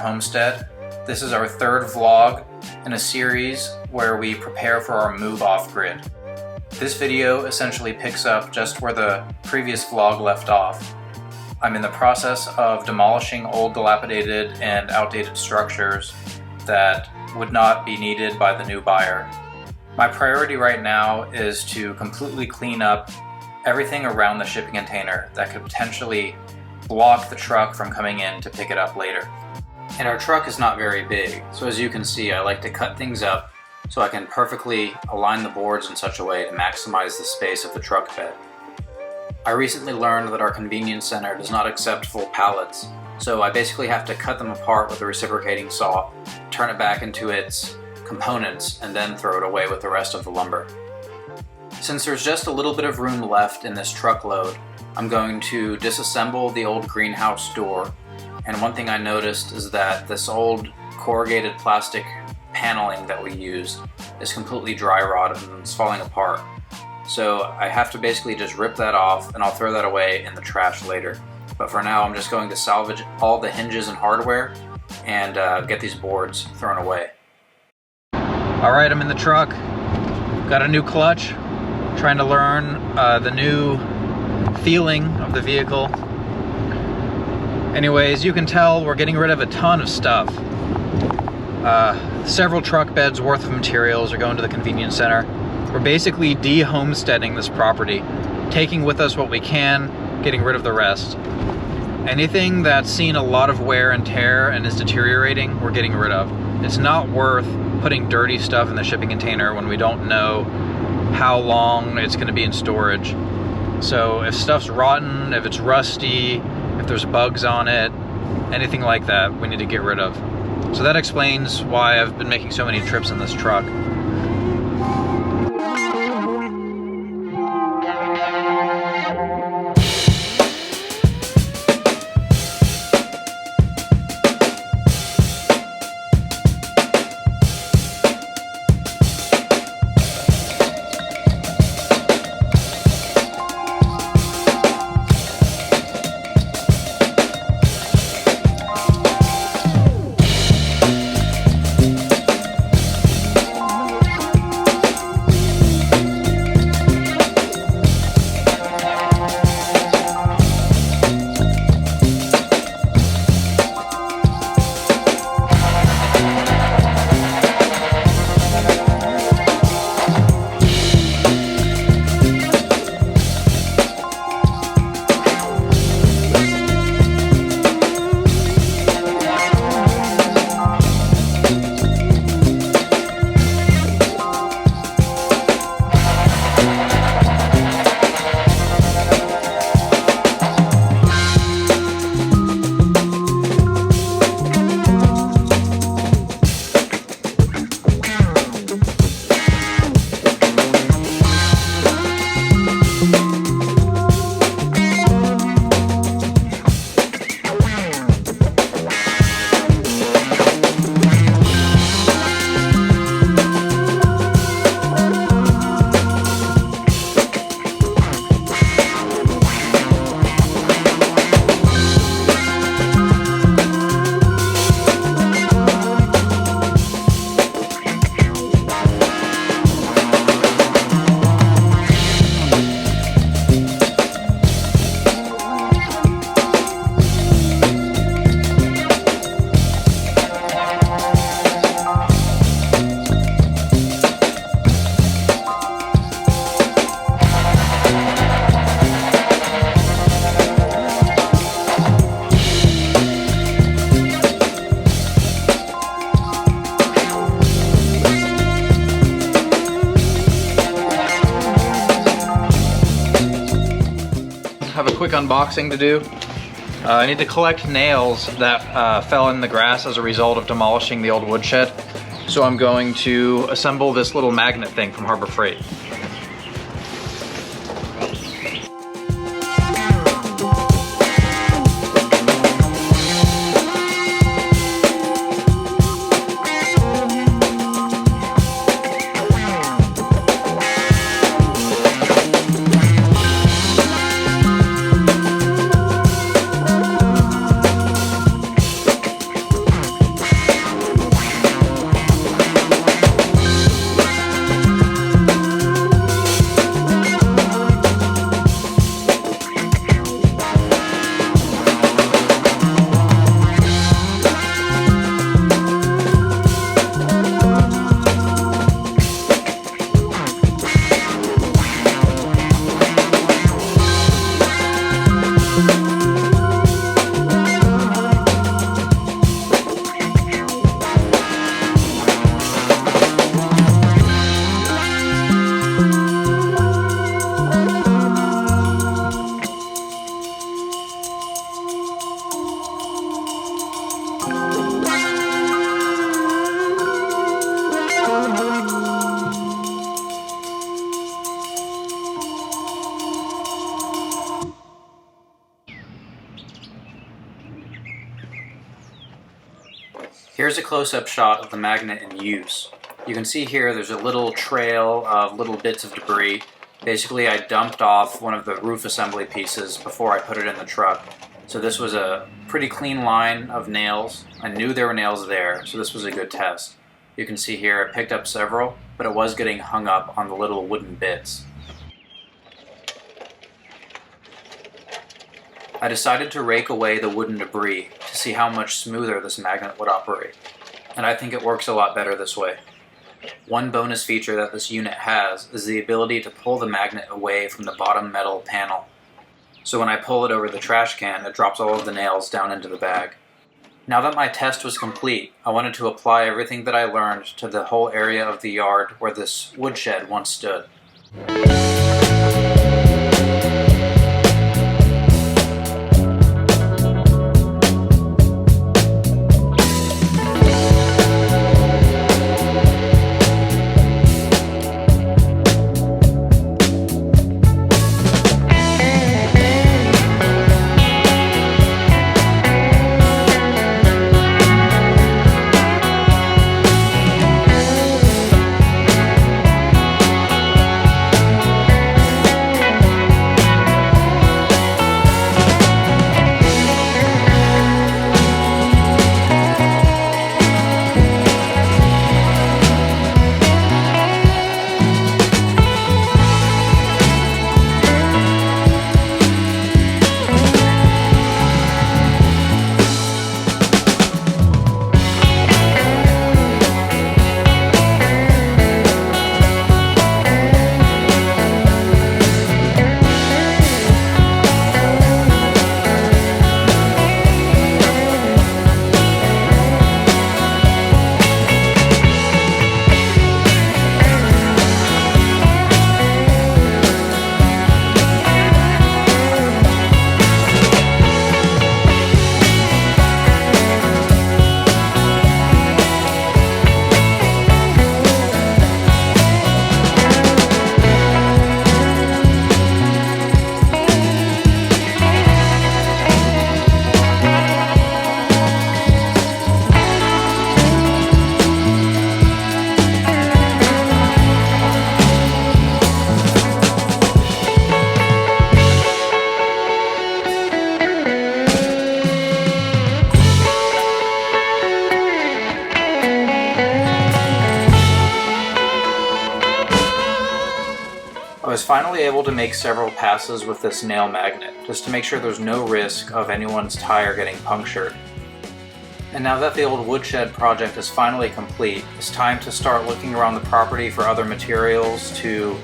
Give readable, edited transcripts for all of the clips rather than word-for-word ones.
Homestead. This is our third vlog in a series where we prepare for our move off grid. This video essentially picks up just where the previous vlog left off. I'm in the process of demolishing old, dilapidated, and outdated structures that would not be needed by the new buyer. My priority right now is to completely clean up everything around the shipping container that could potentially block the truck from coming in to pick it up later. And our truck is not very big, so as you can see, I like to cut things up so I can perfectly align the boards in such a way to maximize the space of the truck bed. I recently learned that our convenience center does not accept full pallets, so I basically have to cut them apart with a reciprocating saw, turn it back into its components, and then throw it away with the rest of the lumber. Since there's just a little bit of room left in this truckload, I'm going to disassemble the old greenhouse door. And one thing I noticed is that this old corrugated plastic paneling that we used is completely dry rotted and it's falling apart. So I have to basically just rip that off, and I'll throw that away in the trash later. But for now, I'm just going to salvage all the hinges and hardware and get these boards thrown away. Alright, I'm in the truck. Got a new clutch. Trying to learn the new feeling of the vehicle. Anyways, you can tell we're getting rid of a ton of stuff. Several truck beds worth of materials are going to the convenience center. We're basically de-homesteading this property, taking with us what we can, getting rid of the rest. Anything that's seen a lot of wear and tear and is deteriorating, we're getting rid of. It's not worth putting dirty stuff in the shipping container when we don't know how long it's going to be in storage. So if stuff's rotten, if it's rusty, if there's bugs on it, anything like that, we need to get rid of. So that explains why I've been making so many trips in this truck. Have a quick unboxing to do. I need to collect nails that fell in the grass as a result of demolishing the old woodshed. So I'm going to assemble this little magnet thing from Harbor Freight. Here's a close-up shot of the magnet in use. You can see here there's a little trail of little bits of debris. Basically, I dumped off one of the roof assembly pieces before I put it in the truck. So this was a pretty clean line of nails. I knew there were nails there, so this was a good test. You can see here I picked up several, but it was getting hung up on the little wooden bits. I decided to rake away the wooden debris to see how much smoother this magnet would operate, and I think it works a lot better this way. One bonus feature that this unit has is the ability to pull the magnet away from the bottom metal panel. So when I pull it over the trash can, it drops all of the nails down into the bag. Now that my test was complete, I wanted to apply everything that I learned to the whole area of the yard where this woodshed once stood. I was finally able to make several passes with this nail magnet, just to make sure there's no risk of anyone's tire getting punctured. And now that the old woodshed project is finally complete, it's time to start looking around the property for other materials to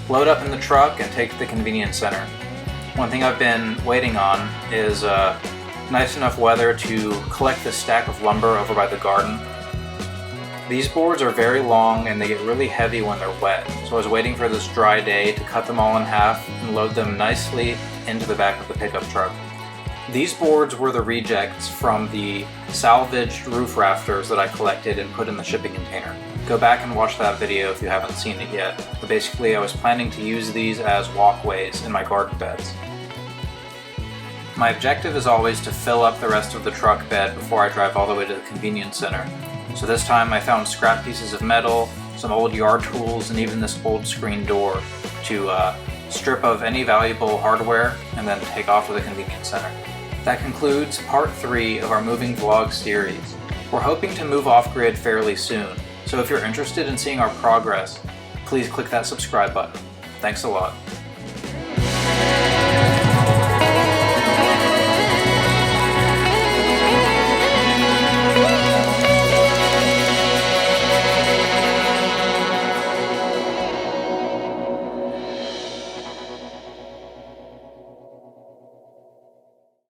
load up in the truck and take to the convenience center. One thing I've been waiting on is nice enough weather to collect this stack of lumber over by the garden. These boards are very long and they get really heavy when they're wet, so I was waiting for this dry day to cut them all in half and load them nicely into the back of the pickup truck. These boards were the rejects from the salvaged roof rafters that I collected and put in the shipping container. Go back and watch that video if you haven't seen it yet, but basically I was planning to use these as walkways in my garden beds. My objective is always to fill up the rest of the truck bed before I drive all the way to the convenience center. So this time I found scrap pieces of metal, some old yard tools, and even this old screen door to strip of any valuable hardware and then take off to the convenience center. That concludes part 3 of our moving vlog series. We're hoping to move off-grid fairly soon, so if you're interested in seeing our progress, please click that subscribe button. Thanks a lot.